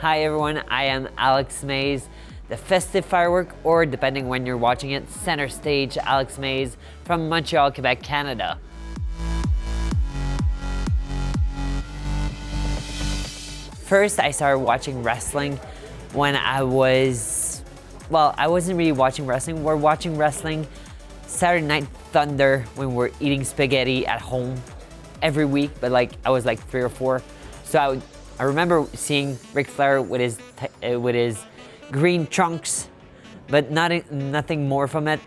Hi everyone, I am Alex Mays, the festive firework, or depending when you're watching it, center stage Alex Mays from Montreal, Quebec, Canada. First, I started watching wrestling when I wasn't really watching wrestling. We're watching wrestling Saturday Night Thunder when we're eating spaghetti at home every week, but I was 3 or 4. So I remember seeing Ric Flair with his green trunks, but nothing more from it.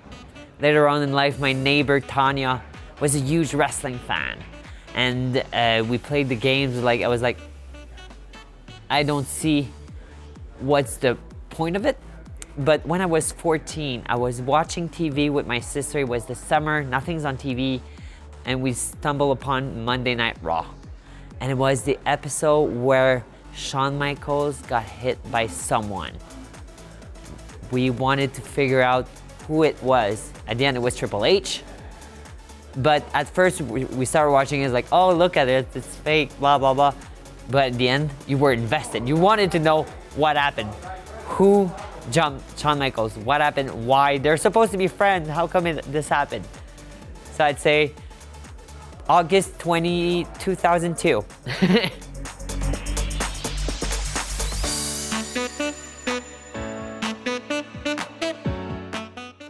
Later on in life, my neighbor Tanya was a huge wrestling fan, and we played the games. I was like, I don't see what's the point of it. But when I was 14, I was watching TV with my sister. It was the summer, nothing's on TV, and we stumbled upon Monday Night Raw. And it was the episode where Shawn Michaels got hit by someone. We wanted to figure out who it was. At the end, it was Triple H. But at first, we started watching it, like, oh, look at it, it's fake, blah, blah, blah. But at the end, you were invested. You wanted to know what happened. Who jumped Shawn Michaels? What happened? Why? They're supposed to be friends. How come this happened? So I'd say August 2002.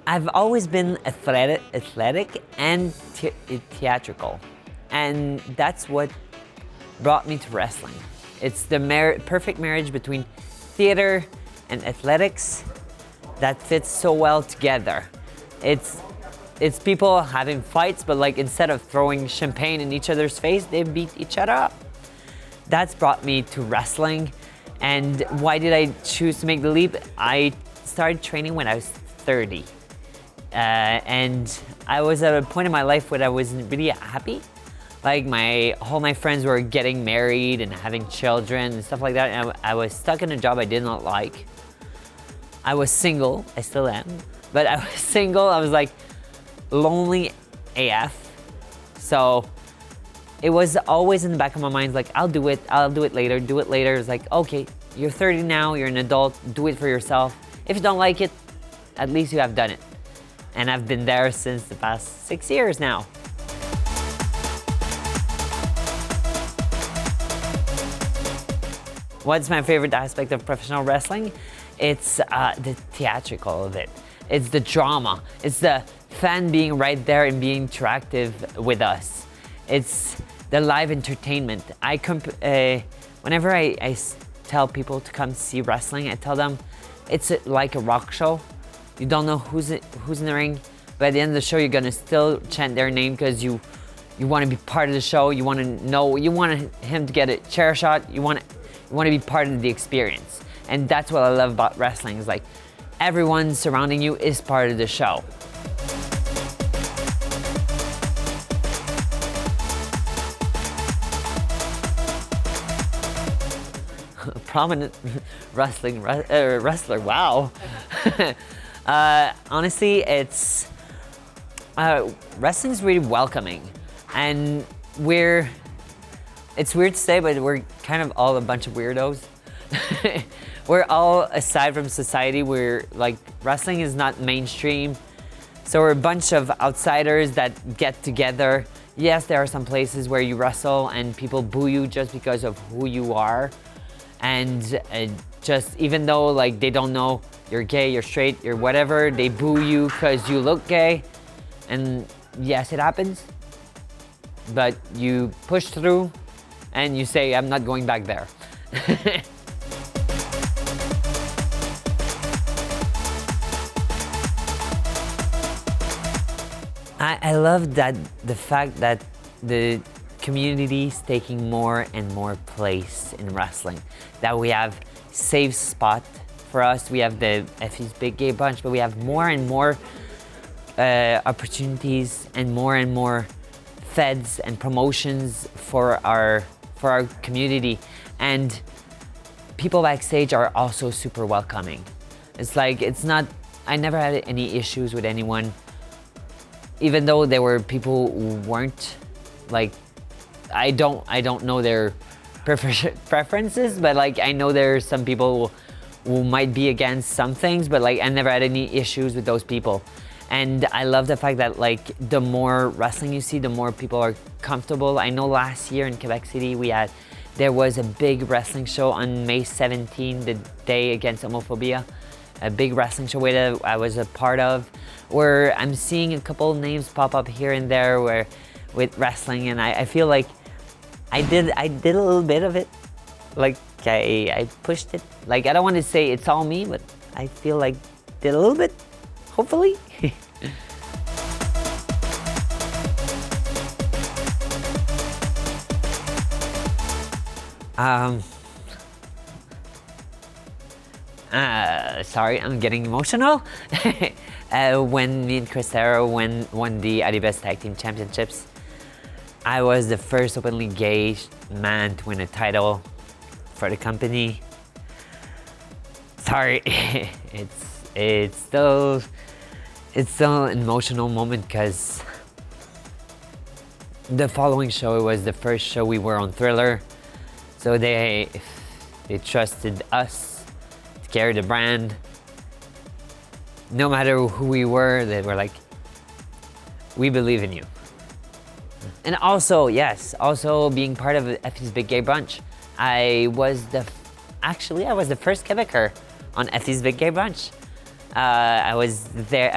I've always been athletic and theatrical, and that's what brought me to wrestling. It's the perfect marriage between theater and athletics that fits so well together. It's people having fights, but instead of throwing champagne in each other's face, they beat each other up. That's brought me to wrestling. And why did I choose to make the leap? I started training when I was 30. And I was at a point in my life where I wasn't really happy. All my friends were getting married and having children and stuff like that, and I was stuck in a job I did not like. I was single, I still am, but I was single. I was lonely AF. So it was always in the back of my mind, I'll do it later. It's okay, you're 30 now, you're an adult, do it for yourself. If you don't like it, at least you have done it. And I've been there since the past 6 years now. What's my favorite aspect of professional wrestling? It's the theatrical of it. It's the drama. It's the fan being right there and being interactive with us. It's the live entertainment. Whenever I tell people to come see wrestling, I tell them it's like a rock show. You don't know who's in the ring, but at the end of the show, you're gonna still chant their name because you want to be part of the show. You want him to get a chair shot. You want to be part of the experience. And that's what I love about wrestling, is everyone surrounding you is part of the show. A prominent wrestler, wow. Honestly, it's wrestling's really welcoming, and it's weird to say, but we're kind of all a bunch of weirdos. We're all, aside from society, wrestling is not mainstream. So we're a bunch of outsiders that get together. Yes, there are some places where you wrestle and people boo you just because of who you are. And just even though they don't know you're gay, you're straight, you're whatever, they boo you because you look gay. And yes, it happens. But you push through and you say, I'm not going back there. I love the fact that the community is taking more and more place in wrestling. That we have safe spot for us. We have the FE's Big Gay Bunch, but we have more and more opportunities and more feds and promotions for our community. And people backstage are also super welcoming. I never had any issues with anyone, even though there were people who weren't. I don't know their preferences, but like I know there are some people who might be against some things, but like I never had any issues with those people. And I love the fact that like the more wrestling you see, the more people are comfortable. I know last year in Quebec City there was a big wrestling show on May 17, the day against homophobia. A big wrestling show that I was a part of, where I'm seeing a couple names pop up here and there where with wrestling, and I feel like I did a little bit of it. Like I pushed it. Like I don't want to say it's all me, but I feel like did a little bit, hopefully. Sorry, I'm getting emotional. When me and Cristero won the Adibes Tag Team Championships, I was the first openly gay man to win a title for the company. Sorry, it's still an emotional moment because the following show, it was the first show we were on Thriller, so they trusted us to carry the brand. No matter who we were, they were like, we believe in you. And also, yes, also being part of Effie's Big Gay Brunch. I was the first Quebecer on Effie's Big Gay Brunch. I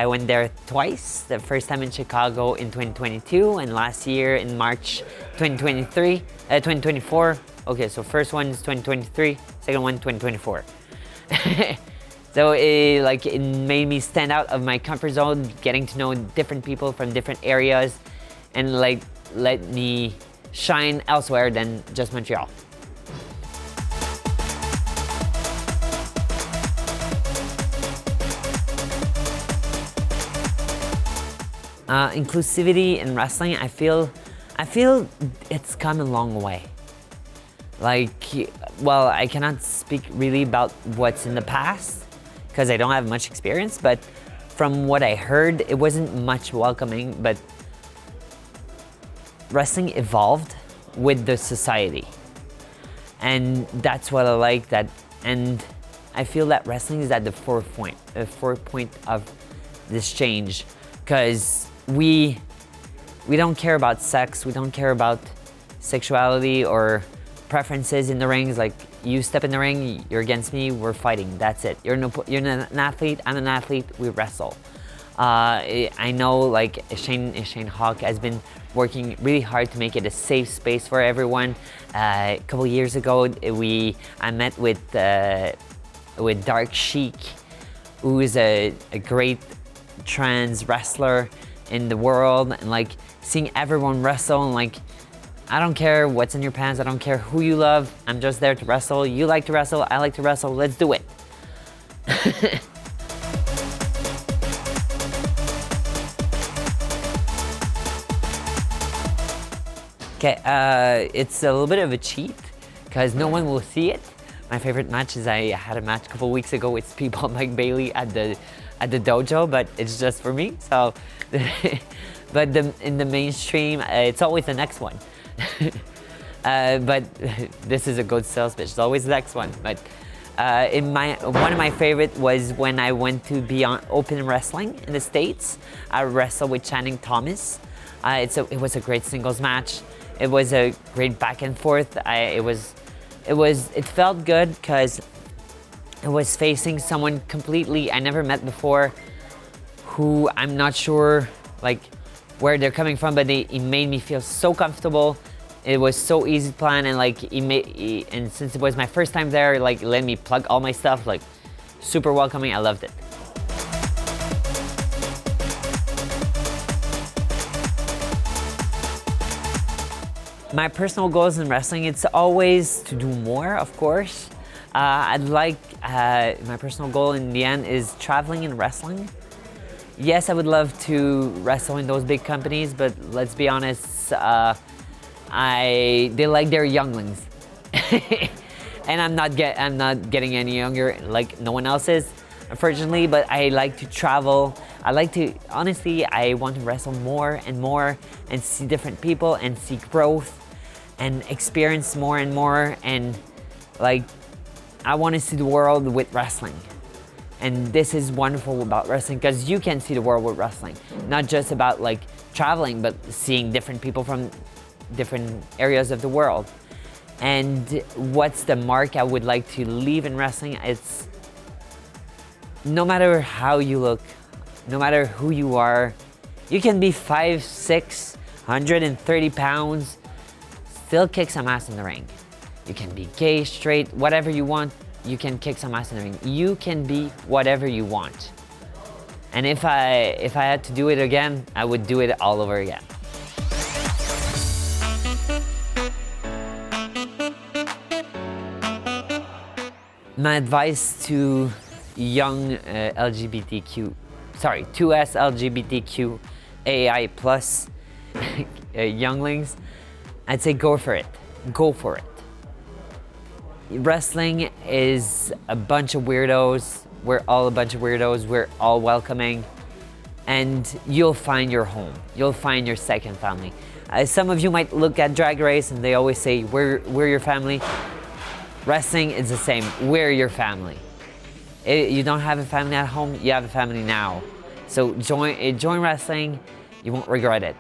went there twice, the first time in Chicago in 2022 and last year in March 2024. Okay, so first one is 2023, second one 2024. So it made me stand out of my comfort zone, getting to know different people from different areas, and like let me shine elsewhere than just Montreal. Inclusivity in wrestling, I feel it's come a long way. Like, well, I cannot speak really about what's in the past because I don't have much experience, but from what I heard, it wasn't much welcoming, but wrestling evolved with the society. And that's what I like, and I feel that wrestling is at the forefront of this change, because we don't care about sex, we don't care about sexuality or preferences in the rings. Like, you step in the ring, you're against me, we're fighting, that's it. You're an athlete, I'm an athlete, we wrestle. I know like Shane Hawk has been working really hard to make it a safe space for everyone. A couple years ago, I met with Dark Sheik, who is a great trans wrestler in the world, and like seeing everyone wrestle, and like, I don't care what's in your pants, I don't care who you love, I'm just there to wrestle. You like to wrestle, I like to wrestle, let's do it. Okay, it's a little bit of a cheat because no one will see it. My favorite match is I had a match a couple weeks ago with Speedball Mike Bailey at the dojo, but it's just for me. So, but in the mainstream, it's always the next one. But this is a good sales pitch. It's always the next one. But one of my favorite was when I went to Beyond Open Wrestling in the States. I wrestled with Channing Thomas. It was a great singles match. It was a great back and forth. It felt good because it was facing someone completely I never met before, who I'm not sure like where they're coming from, but he made me feel so comfortable. It was so easy to plan, and like and since it was my first time there, like let me plug all my stuff, like super welcoming. I loved it. My personal goals in wrestling, it's always to do more, of course. My personal goal in the end is traveling in wrestling. Yes, I would love to wrestle in those big companies, but let's be honest, they like their younglings. And I'm not getting any younger like no one else is, unfortunately, but I like to travel. I want to wrestle more and more and see different people and see growth. and experience more and more. And like, I want to see the world with wrestling. And this is wonderful about wrestling, because you can see the world with wrestling. Not just about like traveling, but seeing different people from different areas of the world. And what's the mark I would like to leave in wrestling? It's no matter how you look, no matter who you are, you can be 5'6", 130 pounds, still kick some ass in the ring. You can be gay, straight, whatever you want, you can kick some ass in the ring. You can be whatever you want. And if I had to do it again, I would do it all over again. My advice to young LGBTQ, sorry, 2S LGBTQ AI plus younglings, I'd say go for it. Go for it. Wrestling is a bunch of weirdos. We're all a bunch of weirdos. We're all welcoming. And you'll find your home. You'll find your second family. Some of you might look at Drag Race and they always say, we're your family. Wrestling is the same. We're your family. You don't have a family at home, you have a family now. So join wrestling. You won't regret it.